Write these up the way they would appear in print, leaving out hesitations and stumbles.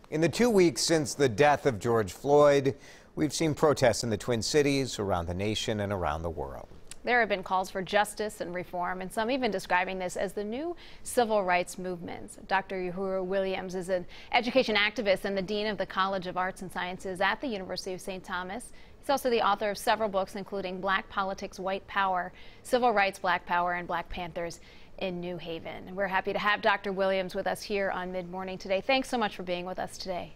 In the 2 weeks since the death of George Floyd, we've seen protests in the Twin Cities, around the nation, and around the world. There have been calls for justice and reform, and some even describing this as the new civil rights movement. Dr. Yohuru Williams is an education activist and the dean of the College of Arts and Sciences at the University of St. Thomas. He's also the author of several books, including Black Politics, White Power, Civil Rights, Black Power, and Black Panthers in New Haven. And we're happy to have Dr. Williams with us here on Mid-Morning today. Thanks so much for being with us today.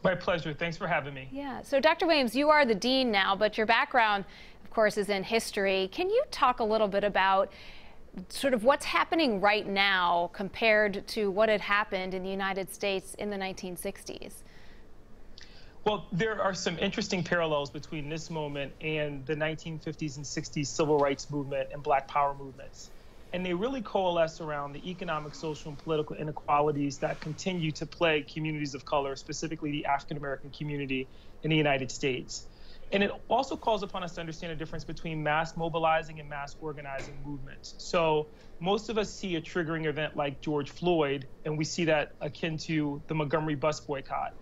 My pleasure. Thanks for having me. Yeah. So, Dr. Williams, you are the dean now, but your background, of course, is in history. Can you talk a little bit about sort of what's happening right now compared to what had happened in the United States in the 1960s? Well, there are some interesting parallels between this moment and the 1950s and 60s civil rights movement and Black Power movements. And they really coalesce around the economic, social, and political inequalities that continue to plague communities of color, specifically the African-American community in the United States. And it also calls upon us to understand the difference between mass mobilizing and mass organizing movements. So most of us see a triggering event like George Floyd, and we see that akin to the Montgomery bus boycott.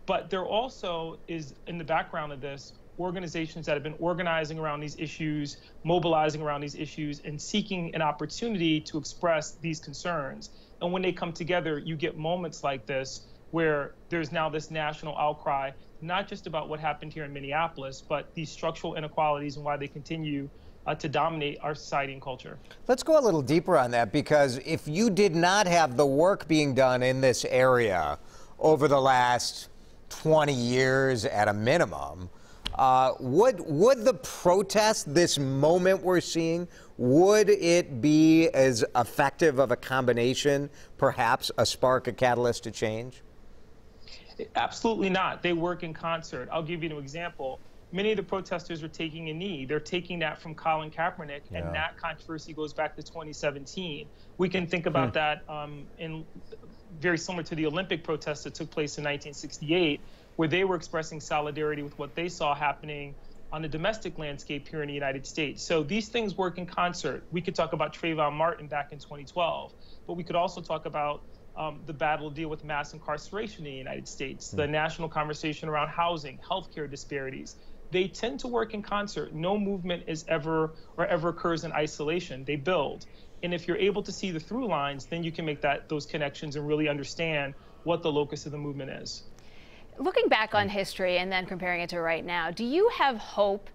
But there also is, in the background of this, organizations that have been organizing around these issues, mobilizing around these issues, and seeking an opportunity to express these concerns. And when they come together, you get moments like this where there's now this national outcry, not just about what happened here in Minneapolis, but these structural inequalities and why they continue to dominate our society and culture. Let's go a little deeper on that, because if you did not have the work being done in this area over the last 20 years at a minimum, would the protest, this moment we're seeing, would it be as effective of a combination, perhaps a spark, a catalyst to change? Absolutely not. They work in concert. I'll give you an example. Many of the protesters are taking a knee. They're taking that from Colin Kaepernick, and that controversy goes back to 2017. We can think about that in very similar to the Olympic protests that took place in 1968, where they were expressing solidarity with what they saw happening on the domestic landscape here in the United States. So these things work in concert. We could talk about Trayvon Martin back in 2012, but we could also talk about the battle to deal with mass incarceration in the United States, the national conversation around housing, healthcare disparities. They tend to work in concert. No movement is ever occurs in isolation. They build. And if you're able to see the through lines, then you can make those connections and really understand what the locus of the movement is. Looking back on history and then comparing it to right now, do you have hope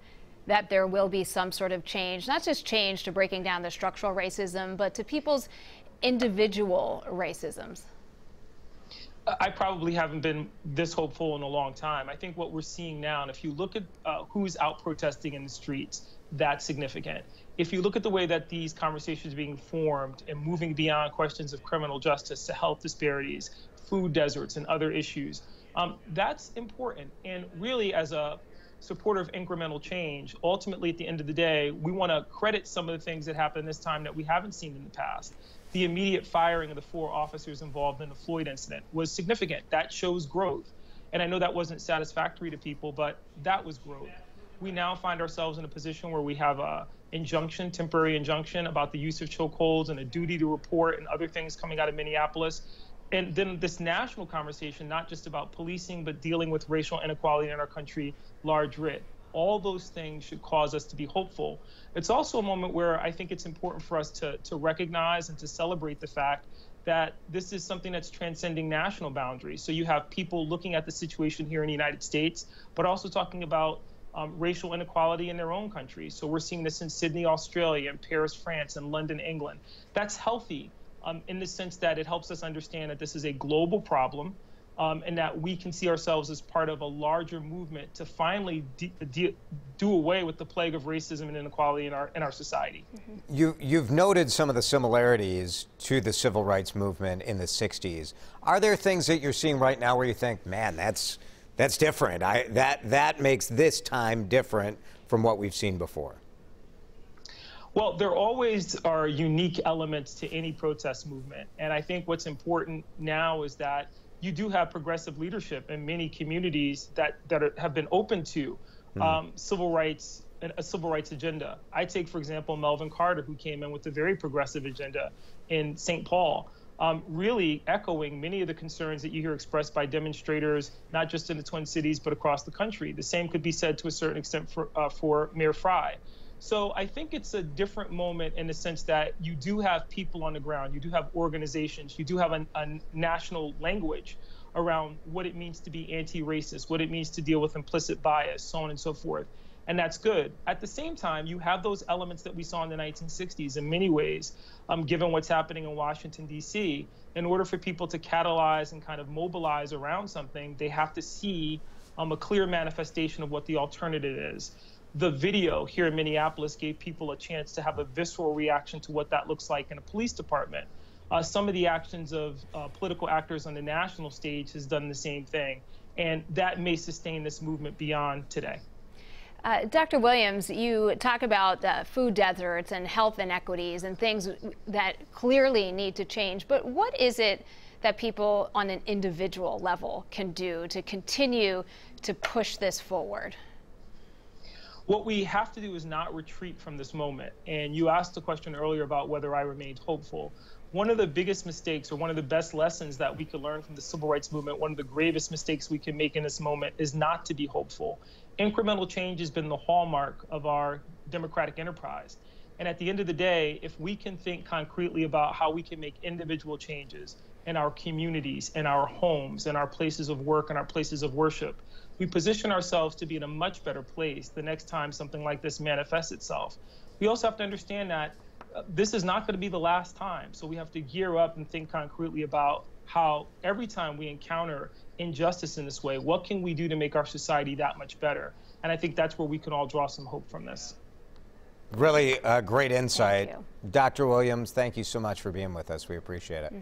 that there will be some sort of change, not just change to breaking down the structural racism, but to people's individual racisms? I probably haven't been this hopeful in a long time. I think what we're seeing now, and if you look at who's out protesting in the streets, that's significant. If you look at the way that these conversations are being formed and moving beyond questions of criminal justice to health disparities, food deserts, and other issues, that's important. And really, as a supporter of incremental change, ultimately, at the end of the day, we want to credit some of the things that happened this time that we haven't seen in the past. The immediate firing of the 4 officers involved in the Floyd incident was significant. That shows growth. And I know that wasn't satisfactory to people, but that was growth. We now find ourselves in a position where we have a injunction, temporary injunction about the use of chokeholds and a duty to report and other things coming out of Minneapolis. And then this national conversation, not just about policing, but dealing with racial inequality in our country, large writ. All those things should cause us to be hopeful. It's also a moment where I think it's important for us to recognize and to celebrate the fact that this is something that's transcending national boundaries. So you have people looking at the situation here in the United States, but also talking about racial inequality in their own countries. So we're seeing this in Sydney, Australia, and Paris, France, and London, England. That's healthy in the sense that it helps us understand that this is a global problem, and that we can see ourselves as part of a larger movement to finally do away with the plague of racism and inequality in our society. You've noted some of the similarities to the civil rights movement in the 60s. Are there things that you're seeing right now where you think, man, that's different? That makes this time different from what we've seen before? Well, there always are unique elements to any protest movement. And I think what's important now is that you do have progressive leadership in many communities that have been open to civil rights and a civil rights agenda. I take, for example, Melvin Carter, who came in with a very progressive agenda in St. Paul. really echoing many of the concerns that you hear expressed by demonstrators, not just in the Twin Cities, but across the country. The same could be said to a certain extent for Mayor Fry. So I think it's a different moment in the sense that you do have people on the ground, you do have organizations, you do have a national language around what it means to be anti-racist, what it means to deal with implicit bias, so on and so forth. And that's good. At the same time, you have those elements that we saw in the 1960s in many ways, given what's happening in Washington, D.C. In order for people to catalyze and kind of mobilize around something, they have to see a clear manifestation of what the alternative is. The video here in Minneapolis gave people a chance to have a visceral reaction to what that looks like in a police department. Some of the actions of political actors on the national stage has done the same thing, and that may sustain this movement beyond today. Dr. Williams, you talk about food deserts and health inequities and things that clearly need to change, but what is it that people on an individual level can do to continue to push this forward? What we have to do is not retreat from this moment. And you asked the question earlier about whether I remained hopeful. One of the biggest mistakes, or one of the best lessons that we could learn from the civil rights movement, one of the gravest mistakes we can make in this moment, is not to be hopeful. Incremental change has been the hallmark of our democratic enterprise. And at the end of the day, if we can think concretely about how we can make individual changes in our communities, in our homes, in our places of work, and our places of worship, we position ourselves to be in a much better place the next time something like this manifests itself. We also have to understand that this is not going to be the last time. So we have to gear up and think concretely about how every time we encounter injustice in this way, what can we do to make our society that much better? And I think that's where we can all draw some hope from this. Really great insight. Dr. Williams, thank you so much for being with us. We appreciate it.